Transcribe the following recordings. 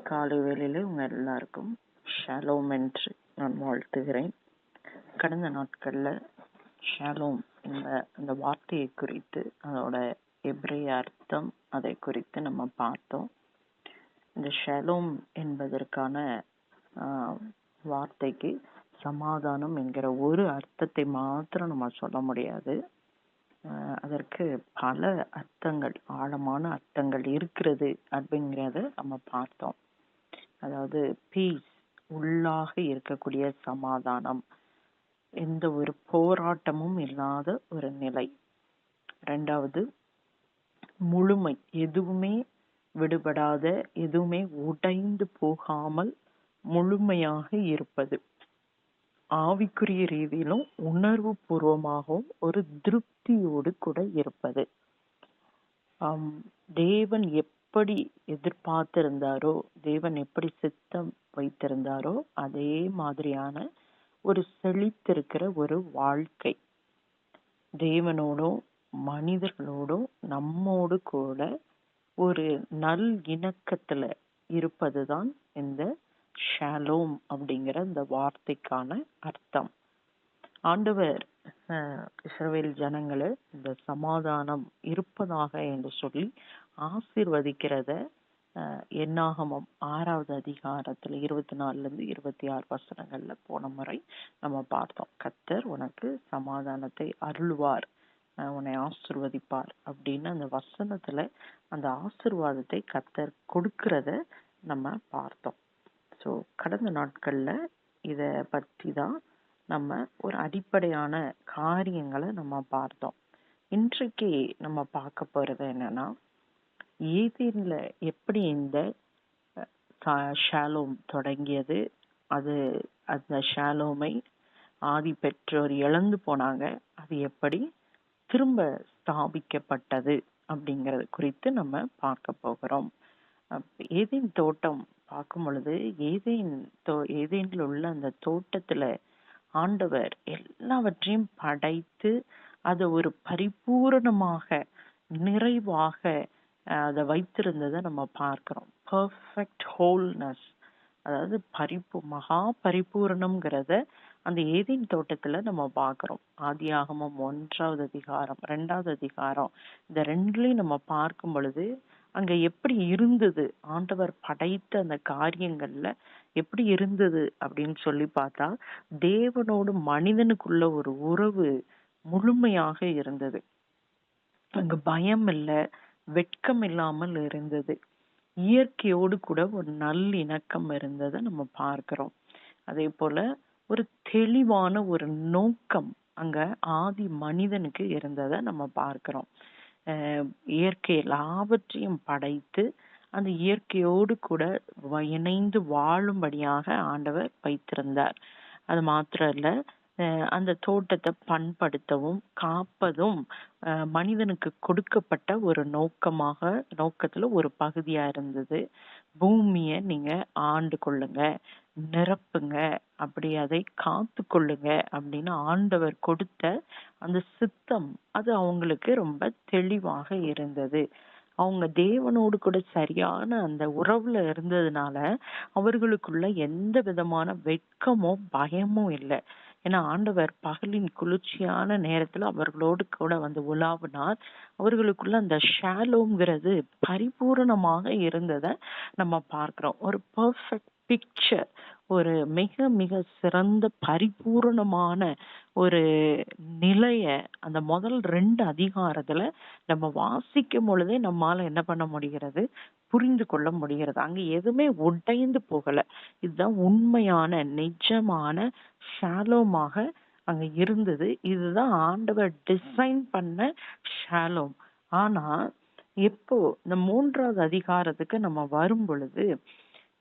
காலை வேளையிலே உங்கள் எல்லாருக்கும் ஷாலோம் என்று நான் வாழ்த்துகிறேன். கடந்த நாட்களில் ஷாலோம் என்ற அந்த வார்த்தையை குறித்து, அதோட எபிரேய அர்த்தம், அதை குறித்து நம்ம பார்த்தோம். இந்த ஷாலோம் என்பதற்கான வார்த்தைக்கு சமாதானம் என்கிற ஒரு அர்த்தத்தை மாத்திரம் நம்ம சொல்ல முடியாது. அதற்கு பல அர்த்தங்கள், ஆழமான அர்த்தங்கள் இருக்கிறது அப்படிங்கிறத நம்ம பார்த்தோம். அதாவது பீஸ், உள்ளாக இருக்கக்கூடிய சமாதானம், எந்த ஒரு போராட்டமும் இல்லாத ஒரு நிலை. ரெண்டாவது, முழுமை, எதுவுமே விடுபடாத, எதுவுமே உடைந்து போகாமல் முழுமையாக இருப்பது. ஆவிக்குரிய ரீதியிலும் உணர்வு பூர்வமாகவும் ஒரு திருப்தியோடு கூட இருப்பது. தேவன் எப்படி எதிர்பார்த்திருந்தாரோ, தேவன் எப்படி சித்தம் வைத்திருந்தாரோ அதே மாதிரியான ஒரு செழித்திருக்கிற ஒரு வாழ்க்கை. தேவனோடும் மனிதர்களோடும் நம்மோடு கூட ஒரு நல் இணக்கத்துல இருப்பதுதான் இந்த ஷாலோம் அப்படிங்கிற இந்த வார்த்தைக்கான அர்த்தம். ஆண்டவர் இஸ்ரவேல் ஜனங்களை இந்த சமாதானம் இருப்பதாக என்று சொல்லி ஆசீர்வதிக்கிறத என்னாகமம் 6வது அதிகாரத்துல 24 26 வசனங்கள்ல போன முறை நம்ம பார்த்தோம். கர்த்தர் உனக்கு சமாதானத்தை அருள்வார், உன்னை ஆசீர்வதிப்பார் அப்படின்னு அந்த வசனத்துல அந்த ஆசீர்வாதத்தை கர்த்தர் கொடுக்கிறத நம்ம பார்த்தோம். ஸோ கடந்த நாட்கள்ல இத பற்றி தான் நம்ம ஒரு அடிப்படையான காரியங்களை நம்ம பார்த்தோம். இன்றைக்கு நம்ம பார்க்க போறது என்னன்னா, ஏதேன்ல எப்படி இந்த ஷாலோம் தொடங்கியது, அந்த ஷாலோமை ஆதி பெற்றோர் இழந்து போனாங்க, அது எப்படி திரும்ப ஸ்தாபிக்கப்பட்டது அப்படிங்கறது குறித்து நம்ம பார்க்க போகிறோம். ஏதேன் தோட்டம் பார்க்கும் பொழுது, ஏதேன்ல உள்ள அந்த தோட்டத்துல ஆண்டவர் எல்லாவற்றையும் படைத்து அதை ஒரு பரிபூரணமாக, நிறைவாக அதை வைத்திருந்ததை நம்ம பார்க்கிறோம். பர்ஃபெக்ட் ஹோல்னஸ், அதாவது மகா பரிபூரணம்ங்கிறத அந்த ஏதேன் தோட்டத்துல நம்ம பார்க்கிறோம். ஆதியாகமம் 1வது அதிகாரம் 2வது அதிகாரம் இந்த ரெண்டுலயும் நம்ம பார்க்கும் பொழுது அங்க எப்படி இருந்தது, ஆண்டவர் படைத்த அந்த காரியங்கள்ல எப்படி இருந்தது அப்படின்னு சொல்லி பார்த்தா, தேவனோடு மனிதனுக்குள்ள ஒரு உறவு முழுமையாக இருந்தது. அங்க பயம் இல்ல, வெட்கம் இல்லாமல் இருந்தது. இயற்கையோடு கூட ஒரு நல்லிணக்கம் இருந்ததை நம்ம பார்க்கிறோம். அதே போல ஒரு தெளிவான ஒரு நோக்கம் அங்க ஆதி மனிதனுக்கு இருந்ததை நம்ம பார்க்கிறோம். இயற்கை எல்லாவற்றையும் படைத்து அந்த இயற்கையோடு கூட இணைந்து வாழும்படியாக ஆண்டவர் வைத்திருந்தார். அது மாத்திரம் இல்ல, அந்த தோட்டத்தை பண்படுத்தவும் காப்பதும் மனிதனுக்கு கொடுக்கப்பட்ட ஒரு நோக்கத்துல ஒரு பகுதியா இருந்தது. பூமிய நீங்க ஆண்டு கொள்ளுங்க, நிரப்புங்க, அப்படி அதை காத்து கொள்ளுங்க அப்படின்னு ஆண்டவர் கொடுத்த அந்த சித்தம் அது அவங்களுக்கு ரொம்ப தெளிவாக இருந்தது. அவங்க தேவனோடு கூட சரியான அந்த உறவுல இருந்ததுனால அவர்களுக்குள்ள எந்த விதமான வெட்கமோ பயமோ இல்லை. ஏன்னா ஆண்டவர் பகலின் குளிர்ச்சியான நேரத்துல அவர்களோடு கூட வந்து உலாவினார். அவர்களுக்குள்ள அந்த ஷாலோங்கிறது பரிபூரணமாக இருந்ததை நம்ம பார்க்கிறோம். ஒரு பர்ஃபெக்ட் பிக்சர், ஒரு மிக மிக சிறந்த பரிபூரணமான ஒரு நிலைய அந்த முதல் 2 அதிகாரத்துல நம்ம வாசிக்கும் பொழுதே நம்மால என்ன பண்ண முடிகிறது, புரிந்து கொள்ள முடிகிறது. அங்க எதுவுமே உடைந்து போகல. இதுதான் உண்மையான நிஜமான ஷாலோமாக அங்க இருந்தது. இதுதான் ஆண்டவர் டிசைன் பண்ண ஷாலோம். ஆனா எப்போ இந்த 3வது அதிகாரத்துக்கு நம்ம வரும் பொழுது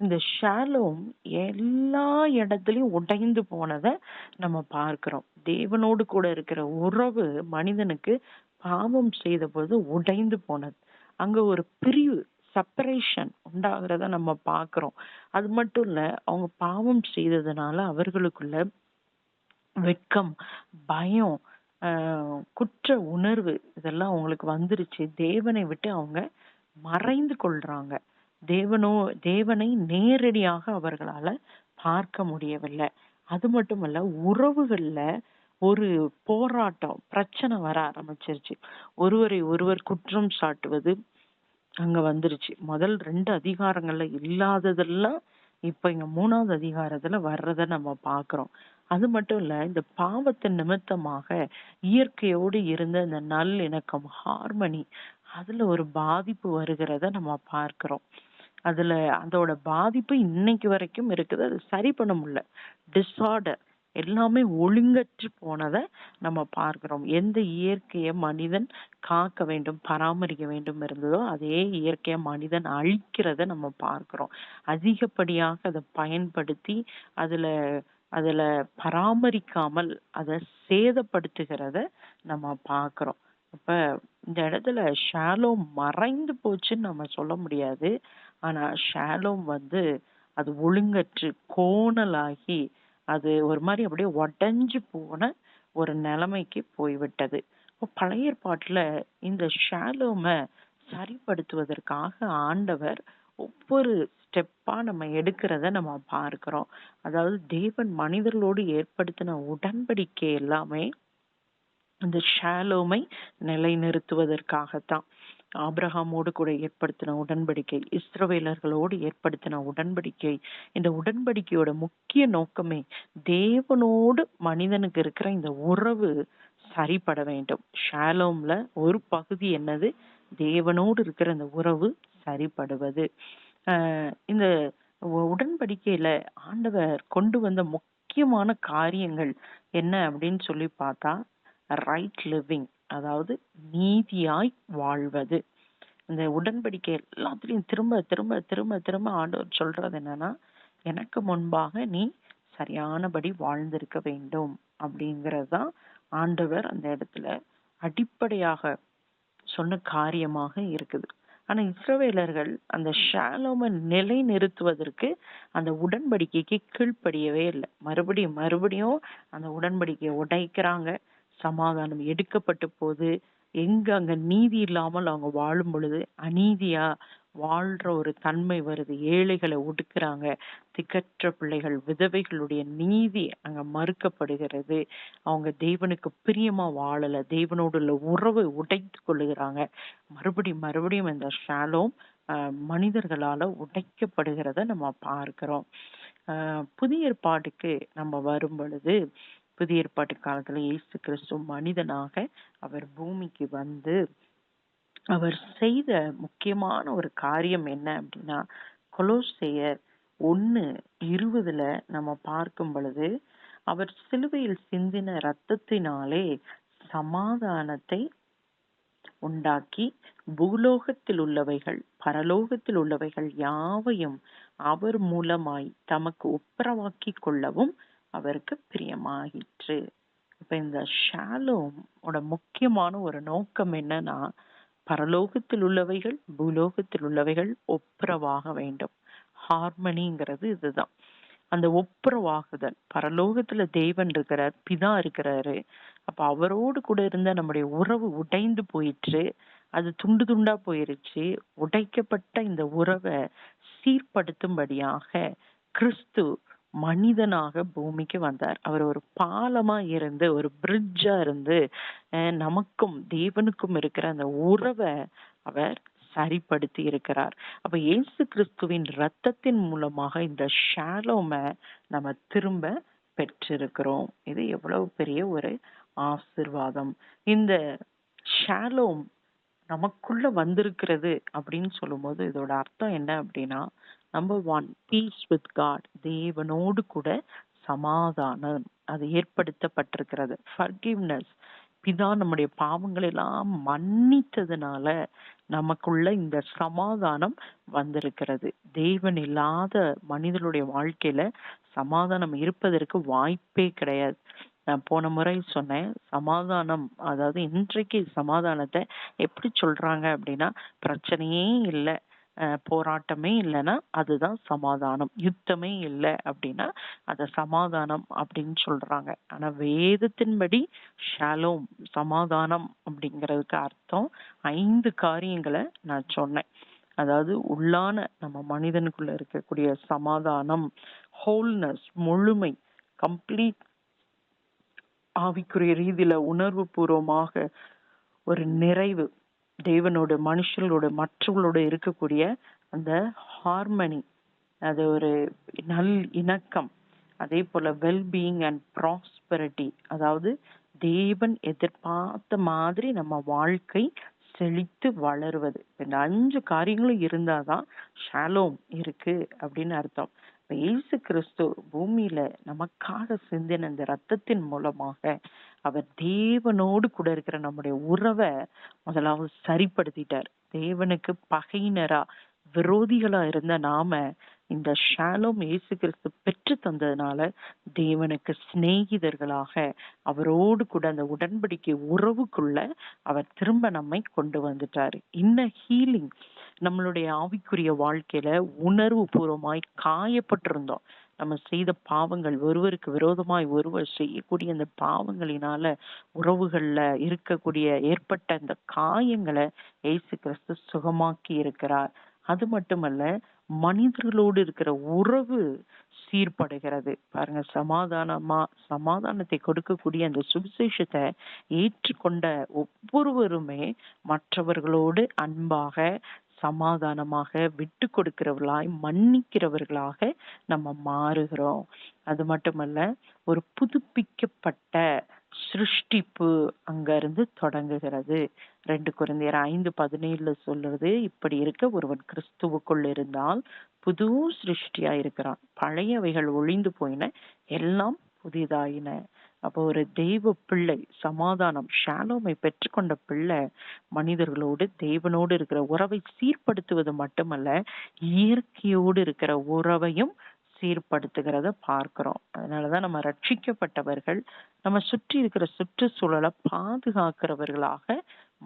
இந்த ஷாலோம் எல்லா இடத்துலயும் உடைந்து போனதை நம்ம பார்க்கிறோம். தேவனோடு கூட இருக்கிற உறவு மனிதனுக்கு பாவம் செய்த போது உடைந்து போனது. அங்க ஒரு பிரிவு, செப்பரேஷன் உண்டாகிறத நம்ம பார்க்கிறோம். அது மட்டும் இல்ல, அவங்க பாவம் செய்ததுனால அவர்களுக்குள்ள வெட்கம், பயம், குற்ற உணர்வு இதெல்லாம் அவங்களுக்கு வந்துருச்சு. தேவனை விட்டு அவங்க மறைந்து கொள்றாங்க. தேவனை நேரடியாக அவர்களால பார்க்க முடியவில்லை. அது மட்டுமல்ல, உறவுகள்ல ஒரு போராட்டம், பிரச்சனை வர ஆரம்பிச்சிருச்சு. ஒருவரை ஒருவர் குற்றம் சாட்டுவது அங்க வந்துருச்சு. முதல் 2 அதிகாரங்கள்ல இல்லாததெல்லாம் இப்ப இங்க 3வது அதிகாரத்துல வர்றத நம்ம பார்க்கிறோம். அது மட்டும் இல்ல, இந்த பாவத்தின் நிமித்தமாக இயற்கையோடு இருந்த இந்த நல்லிணக்கம், ஹார்மனி, அதுல ஒரு பாதிப்பு வருகிறத நம்ம பார்க்கிறோம். அதுல அதோட பாதிப்பு இன்னைக்கு வரைக்கும் இருக்குது. அது சரி பண்ண முடியல. டிஸார்டர் எல்லாமே ஒழுங்கற்று போனதை நம்ம பார்க்கிறோம். எந்த இயற்கையை மனிதன் காக்க வேண்டும், பராமரிக்க வேண்டும் இருந்ததோ அதே இயற்கையை மனிதன் அழிக்கிறத நம்ம பார்க்கிறோம். அதிகப்படியாக அதை பயன்படுத்தி அதுல அதுல பராமரிக்காமல் அதை சேதப்படுத்துகிறத நம்ம பார்க்கிறோம். அப்ப இந்த இடத்துல ஷாலோம் மறைந்து போச்சுன்னு நம்ம சொல்ல முடியாது. ஆனா ஷாலோம் அது ஒழுங்கற்று கோணலாகி அது ஒரு மாதிரி அப்படியே உடைஞ்சு போன ஒரு நிலைமைக்கு போய்விட்டது. இப்போ பழைய ஏற்பாட்டுல இந்த ஷாலோமை சரிப்படுத்துவதற்காக ஆண்டவர் ஒவ்வொரு ஸ்டெப்பா நம்ம எடுக்கிறத நம்ம பார்க்கிறோம். அதாவது தேவன் மனிதர்களோடு ஏற்படுத்தின உடன்படிக்கை எல்லாமே அந்த ஷாலோமை நிலைநிறுத்துவதற்காகத்தான். ஆபிரகாமோடு கூட ஏற்படுத்தின உடன்படிக்கை, இஸ்ரவேலர்களோடு ஏற்படுத்தின உடன்படிக்கை, இந்த உடன்படிக்கையோட முக்கிய நோக்கமே தேவனோடு மனிதனுக்கு இருக்கிற இந்த உறவு சரிபட வேண்டும். ஷாலோம்ல ஒரு பகுதி என்னது? தேவனோடு இருக்கிற இந்த உறவு சரிபடுவது. இந்த உடன்படிக்கையில ஆண்டவர் கொண்டு வந்த முக்கியமான காரியங்கள் என்ன அப்படின்னு சொல்லி பார்த்தா, ரைட் லிவிங், அதாவது நீதியாய் வாழ்வது. இந்த உடன்படிக்கை எல்லாத்துலயும் திரும்ப திரும்ப திரும்ப திரும்ப ஆண்டவர் சொல்றது என்னன்னா, எனக்கு முன்பாக நீ சரியானபடி வாழ்ந்திருக்க வேண்டும் அப்படிங்கறதுதான் ஆண்டவர் அந்த இடத்துல அடிப்படையாக சொன்ன காரியமாக இருக்குது. ஆனா இஸ்ரவேலர்கள் அந்த ஷாலோமை நிலை நிறுத்துவதற்கு அந்த உடன்படிக்கைக்கு கீழ்ப்படியவே இல்லை. மறுபடியும் மறுபடியும் அந்த உடன்படிக்கையை உடைக்கிறாங்க. சமாதானம் எடுக்கப்பட்டு போகுது. எங்க அங்க நீதி இல்லாமல் அவங்க வாழும் பொழுது அநீதியா வாழ்ற ஒரு தன்மை வருது. ஏழைகளை ஒடுக்குறாங்க. திக்கற்ற பிள்ளைகள், விதவைகளுடைய நீதி அங்க மறுக்கப்படுகிறது. அவங்க தேவனுக்கு பிரியமா வாழல. தேவனோடு உள்ள உறவை உடைத்து கொள்ளுகிறாங்க. மறுபடியும் மறுபடியும் இந்த ஷாலோம் மனிதர்களால உடைக்கப்படுகிறத நம்ம பார்க்கிறோம். புதிய ஏற்பாட்டுக்கு நம்ம வரும் பொழுது, புதிய ஏற்பாட்டு காலத்துல இயேசு கிறிஸ்து மனிதனாக அவர் பூமிக்கு வந்து அவர் செய்த முக்கியமான ஒரு காரியம் என்ன அப்படின்னா, கொலோசையர் 1:20 நம்ம பார்க்கும் பொழுது, அவர் சிலுவையில் சிந்தின இரத்தத்தினாலே சமாதானத்தை உண்டாக்கி பூலோகத்தில் உள்ளவைகள் பரலோகத்தில் உள்ளவைகள் யாவையும் அவர் மூலமாய் தமக்கு ஒப்புரவாக்கி கொள்ளவும் அவருக்கு பிரியமாயிற்று. இப்ப இந்த ஷாலோம் முக்கியமான ஒரு நோக்கம் என்னன்னா, பரலோகத்தில் உள்ளவைகள் பூலோகத்தில் உள்ளவைகள் ஒப்புரவாக வேண்டும். ஹார்மனிங்கிறது இதுதான். அந்த ஒப்புரவாகுதல், பரலோகத்துல தேவன் இருக்கிறார், பிதா இருக்கிறாரு. அப்ப அவரோடு கூட இருந்த நம்முடைய உறவு உடைந்து போயிற்று. அது துண்டு துண்டா போயிருச்சு. உடைக்கப்பட்ட இந்த உறவை சீர்படுத்தும்படியாக கிறிஸ்து மனிதனாக பூமிக்கு வந்தார். அவர் ஒரு பாலமா இருந்து, ஒரு பிரிட்ஜா இருந்து நமக்கும் தேவனுக்கும் இருக்கிற அந்த உறவை அவர் சரிப்படுத்தி இருக்கிறார். அப்ப இயேசு கிறிஸ்துவின் இரத்தத்தின் மூலமாக இந்த ஷாலோமை நம்ம திரும்ப பெற்றிருக்கிறோம். இது எவ்வளவு பெரிய ஒரு ஆசீர்வாதம். இந்த ஷாலோம் நமக்குள்ள வந்திருக்கிறது அப்படின்னு சொல்லும்போது இதோட அர்த்தம் என்ன அப்படின்னா, நம்பர் 1, பீஸ் வித் காட், தேவனோடு கூட சமாதானம் அது ஏற்படுத்தப்பட்டிருக்கிறது. ஃபர்கிவ்னஸ், பிதா நம்முடைய பாவங்கள் எல்லாம் மன்னித்ததுனால நமக்குள்ள இந்த சமாதானம் வந்திருக்கிறது. தேவன் இல்லாத மனிதனுடைய வாழ்க்கையில சமாதானம் இருப்பதற்கு வாய்ப்பே கிடையாது. நான் போன முறை சொன்னேன், சமாதானம், அதாவது இன்றைக்கு சமாதானத்தை எப்படி சொல்றாங்க அப்படின்னா, பிரச்சனையே இல்லை, போராட்டமே இல்லைன்னா அதுதான் சமாதானம். யுத்தமே இல்லை அப்படின்னா அத சமாதானம் அப்படின்னு சொல்றாங்க. ஆனா வேதத்தின்படி ஷாலோம், சமாதானம் அப்படிங்கிறதுக்கு அர்த்தம் 5 காரியங்களை நான் சொன்னேன். அதாவது உள்ளான நம்ம மனிதனுக்குள்ள இருக்கக்கூடிய சமாதானம், ஹோல்னஸ், முழுமை, கம்ப்ளீட், ஆவிக்குரிய ரீதியில உணர்வு பூர்வமாக ஒரு நிறைவு, தேவனோட மனுஷர்களோட மற்றவர்களோட இருக்கக்கூடிய அந்த ஹார்மனி, அது ஒரு நல் இணக்கம், அதே போல வெல்பீயிங் அண்ட் ப்ராஸ்பரிட்டி, அதாவது தேவன் எதிர்பார்த்த மாதிரி நம்ம வாழ்க்கை செழித்து வளருவது. இந்த 5 காரியங்களும் இருந்தாதான் ஷாலோம் இருக்கு அப்படின்னு அர்த்தம். இயேசு கிறிஸ்து பூமியில நமக்காக சிந்தின இந்த ரத்தத்தின் மூலமாக அவர் தேவனோடு கூட இருக்கிற நம்முடைய உறவை முதலாவது சரிப்படுத்திட்டார். தேவனுக்கு பகையினரா, விரோதிகளா இருந்த நாம இந்த ஷாலோம் இயேசு கிறிஸ்து பெற்று தந்ததுனால தேவனுக்கு சிநேகிதர்களாக, அவரோடு கூட அந்த உடன்படிக்கை உறவுக்குள்ள அவர் திரும்ப நம்மை கொண்டு வந்துட்டாரு. இன்ன ஹீலிங், நம்மளுடைய ஆவிக்குரிய வாழ்க்கையில உணர்வு பூர்வமாய் காயப்பட்டிருந்தோம். நம்ம செய்த பாவங்கள், ஒருவருக்கு விரோதமாய் ஒருவர் செய்யக்கூடிய அந்த பாவங்களினால உறவுகள்ல இருக்கக்கூடிய ஏற்பட்ட அந்த காயங்களை இயேசு கிறிஸ்து சுகமாக்கி இருக்கிறார். அது மட்டுமல்ல, மனிதர்களோடு இருக்கிற உறவு சீர்படுகிறது. பாருங்க, சமாதானத்தை கொடுக்கக்கூடிய அந்த சுவிசேஷத்தை ஏற்றுக்கொண்ட ஒவ்வொருவருமே மற்றவர்களோடு அன்பாக, சமாதானமாக, விட்டு கொடுக்கிறவர்களாய், மன்னிக்கிறவர்களாக நம்ம மாறுகிறோம். அது மட்டுமல்ல, ஒரு புதுப்பிக்கப்பட்ட சிருஷ்டிப்பு அங்க இருந்து தொடங்குகிறது. 2 கொரிந்தியர் 5:17 சொல்றது, இப்படி இருக்க ஒருவன் கிறிஸ்துவுக்குள் இருந்தால் புது சிருஷ்டியா இருக்கிறான், பழையவைகள் ஒழிந்து போயின, எல்லாம் புதிதாயின. அப்போ ஒரு தெய்வ பிள்ளை, சமாதானம், ஷாலோமை பெற்றுக்கொண்ட பிள்ளை மனிதர்களோடு, தேவனோடு இருக்கிற உறவை சீர்படுத்துவது மட்டுமல்ல, இயற்கையோடு இருக்கிற உறவையும் சீர்படுத்துகிறத பார்க்கிறோம். அதனாலதான் நம்ம ரட்சிக்கப்பட்டவர்கள் நம்ம சுற்றி இருக்கிற சுற்றுச்சூழலை பாதுகாக்கிறவர்களாக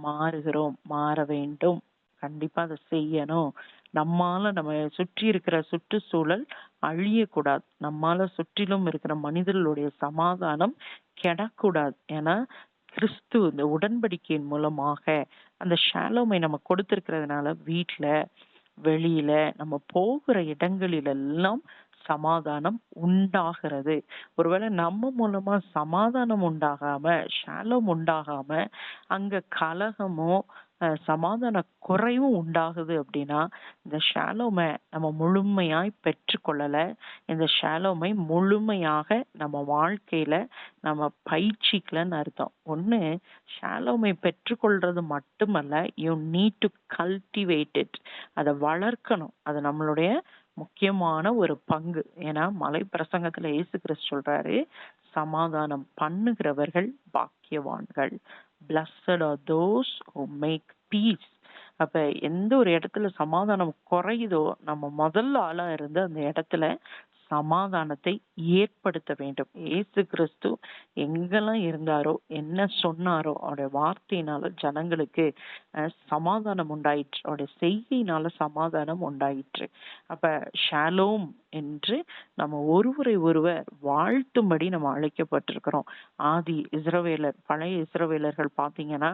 மாறுகிறோம், மாற வேண்டும். கண்டிப்பா அதை செய்யணும். நம்மால நம்ம சுற்றி இருக்கிற சுற்றுச்சூழல் அழியக்கூடாது, நம்மால சுற்றிலும் இருக்கிற மனிதர்களுடைய சமாதானம் கெடக்கூடாது. ஏன்னா கிறிஸ்து இந்த உடன்படிக்கையின் மூலமாக அந்த ஷாலோமை நம்ம கொடுத்திருக்கிறதுனால வீட்டுல, வெளியில, நம்ம போகிற இடங்களிலெல்லாம் சமாதானம் உண்டாகிறது. ஒருவேளை நம்ம மூலமா சமாதானம் உண்டாகாம, ஷாலோம் உண்டாகாம, அங்க கலகமோ சமாதான குறைவும் உண்டாகுது அப்படின்னா இந்த ஷாலோமை நம்ம முழுமையாய் பெற்றுக்கொள்ளல. இந்த ஷாலோமை முழுமையாக நம்ம வாழ்க்கையில நம்ம பயிற்சிக்கலன்னு அர்த்தம். ஒண்ணு, ஷாலோமை பெற்றுக்கொள்றது மட்டுமல்ல, you need to cultivate it, அதை வளர்க்கணும். அது நம்மளுடைய முக்கியமான ஒரு பங்கு. ஏன்னா மலை பிரசங்கத்துல இயேசு கிறிஸ்து சொல்றாரு, சமாதானம் பண்ணுகிறவர்கள் பாக்கியவான்கள். Blessed are those who make peace. அப்ப எந்த ஒரு இடத்துல சமாதானம் குறையுதோ நம்ம முதல்ல ஆளா இருந்து அந்த இடத்துல சமாதானத்தை ஏற்படுத்த வேண்டும். இயேசு கிறிஸ்து எங்கெல்லாம் இருந்தாரோ, என்ன சொன்னாரோ, அவருடைய வார்த்தையினால ஜனங்களுக்கு சமாதானம் உண்டாயிற்று, அவருடைய செய்கையினால சமாதானம் உண்டாயிற்று. அப்ப ஷாலோம் என்று நம்ம ஒருவரை ஒருவர் வாழ்த்தும்படி நம்ம அழைக்கப்பட்டிருக்கிறோம். ஆதி இஸ்ரவேலர், பழைய இஸ்ரவேலர்கள் பாத்தீங்கன்னா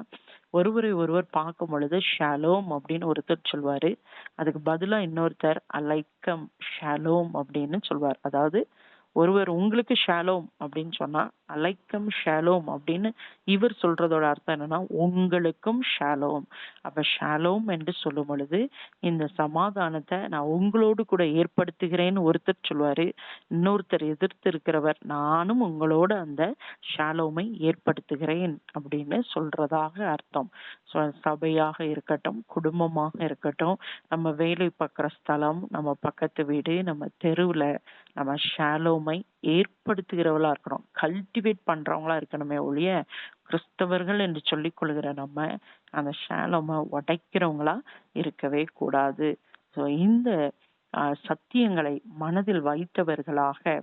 ஒருவரை ஒருவர் பார்க்கும் பொழுது ஷாலோம் அப்படின்னு ஒருத்தர் சொல்வாரு, அதுக்கு பதிலா இன்னொருத்தர் அலைக்கம் ஷாலோம் அப்படின்னு சொல்வார். அதாவது ஒருவர் உங்களுக்கு ஷாலோம் அப்படின்னு சொன்னா அலைக்கம் ஷாலோம் அப்படின்னு இவர் சொல்றதோட அர்த்தம் என்னன்னா உங்களுக்கும் ஷாலோம். அப்ப ஷாலோம் என்று சொல்லும் பொழுது இந்த சமாதானத்தை நான் உங்களோடு கூட ஏற்படுத்துகிறேன்னு ஒருத்தர் சொல்வாரு, இன்னொருத்தர் எதிர்த்து இருக்கிறவர் நானும் உங்களோட அந்த ஷாலோமை ஏற்படுத்துகிறேன் அப்படின்னு சொல்றதாக அர்த்தம். சபையாக இருக்கட்டும், குடும்பமாக இருக்கட்டும், நம்ம வேலை பார்க்குற ஸ்தலம், நம்ம பக்கத்து வீடு, நம்ம தெருவுல நம்ம ஷாலோமை ஏற்படுத்துகிறவளா இருக்கணும், கல்டிவேட் பண்றவங்களா இருக்கணுமே ஒழிய கிறிஸ்தவர்கள் என்று சொல்லிக் கொள்கிற நம்ம அந்த ஷாலோமை உடைக்கிறவங்களா இருக்கவே கூடாது. ஸோ இந்த சத்தியங்களை மனதில் வைத்தவர்களாக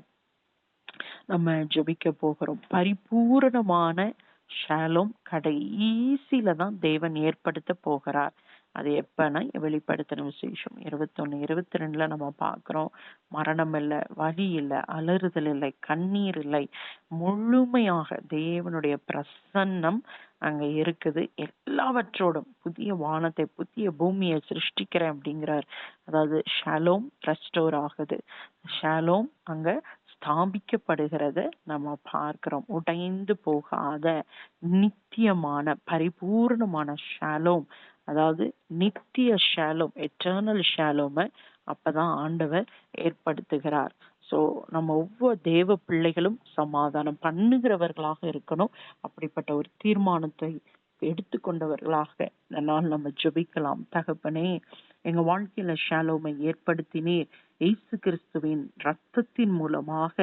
நம்ம ஜெபிக்க போகிறோம். பரிபூரணமான ஷாலோம் கடைசியில தான் தேவன் ஏற்படுத்த போகிறார். அது எப்பன்னா வெளிப்படுத்தின விசேஷம் 21:22 நம்ம பார்க்கிறோம். மரணம் இல்லை, வலி இல்லை, அலறுதல் இல்லை, கண்ணீர் இல்லை, முழுமையாக தேவனுடைய பிரசன்னம் அங்க இருக்குது. எல்லாவற்றோடும் புதிய வானத்தை புதிய பூமியை சிருஷ்டிக்கிறேன் அப்படிங்கிறார். அதாவது ஷாலோம் ரெஸ்டோர் ஆகுது, ஷாலோம் அங்க ஸ்தாபிக்கப்படுகிறத நம்ம பார்க்கிறோம். உடைந்து போகாத நித்தியமான பரிபூர்ணமான ஷாலோம், அதாவது நித்திய ஷாலோம், எட்டர்னல் ஷாலோமை அப்பதான் ஆண்டவர் ஏற்படுத்துகிறார். சோ நம்ம ஒவ்வொரு தேவ பிள்ளைகளும் சமாதானம் பண்ணுகிறவர்களாக இருக்கணும். அப்படிப்பட்ட ஒரு தீர்மானத்தை எடுத்துக்கொண்டவர்களாக இந்த நாள் நம்ம ஜெபிக்கலாம். தகப்பனே, எங்க வாழ்க்கையில ஷாலோமை ஏற்படுத்தினீர். இயேசு கிறிஸ்துவின் ரத்தத்தின் மூலமாக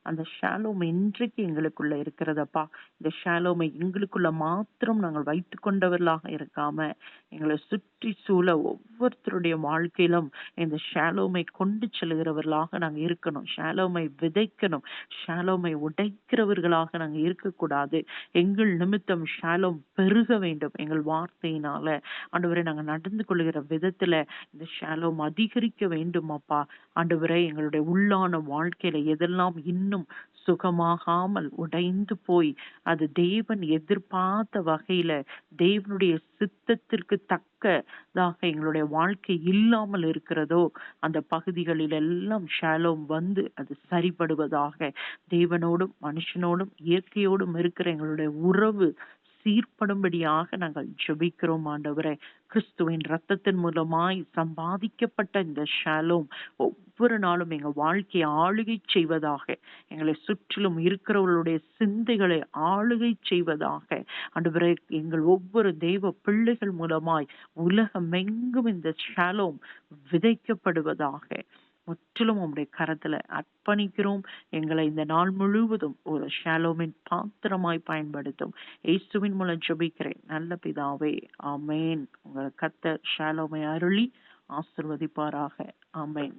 அந்த ஷாலோம் இன்றைக்கு எங்களுக்குள்ள இருக்கிறதப்பா. இந்த ஷாலோமை எங்களுக்குள்ள மாத்திரம் நாங்கள் வைத்து கொண்டவர்களாக இருக்காம எங்களை சுற்றி சூழ ஒவ்வொருத்தருடைய வாழ்க்கையிலும் இந்த ஷாலோமை கொண்டு செல்கிறவர்களாக நாங்கள் இருக்கணும். ஷாலோமை விதைக்கணும். ஷாலோமை உடைக்கிறவர்களாக நாங்கள் இருக்கக்கூடாது. எங்கள் நிமித்தம் ஷாலோம் பெருக வேண்டும். எங்கள் வார்த்தையினால ஆண்டவரை நாங்கள் நடந்து கொள்கிற விதத்துல இந்த ஷாலோம் அதிகரிக்க வேண்டும் அப்பா. ஆண்டவரே, எங்களுடைய உள்ளான வாழ்க்கையில எதெல்லாம் இன்னும் சுகமாகாமல் உடைந்து போய் அது தேவன் எதிர்பார்த்த வகையில தேவனுடைய சித்தத்திற்கு தக்கதாக எங்களுடைய வாழ்க்கை இல்லாமல் இருக்கிறதோ அந்த பகுதிகளில் எல்லாம் ஷாலோம் வந்து அது சரிபடுவதாக. தேவனோடும் மனுஷனோடும் இயற்கையோடும் இருக்கிற எங்களுடைய உறவு சீர்படும்படியாக நாங்கள் ஜெபிக்கிறோம் ஆண்டவரே. கிறிஸ்துவின் ரத்தத்தின் மூலமாய் சம்பாதிக்கப்பட்ட இந்த ஷாலோம் ஒவ்வொரு நாளும் எங்க வாழ்க்கையை ஆளுகை செய்வதாக, எங்களை சுற்றிலும் இருக்கிறவர்களுடைய சிந்தைகளை ஆளுகை செய்வதாக. ஆண்டவரே, எங்கள் ஒவ்வொரு தெய்வ பிள்ளைகள் மூலமாய் உலகமெங்கும் இந்த ஷாலோம் விதைக்கப்படுவதாக. முற்றிலும் உம்முடைய கரத்துல அர்ப்பணிக்கிறோம். எங்களை இந்த நாள் முழுவதும் ஒரு ஷாலோமின் பாத்திரமாய் பயன்படுத்தும். இயேசுவின் மூலம் ஜெபிக்கிறேன் நல்ல பிதாவே, ஆமேன். உங்கள் கர்த்தர் ஷாலோமை அருளி ஆசிர்வதிப்பாராக. ஆமேன்.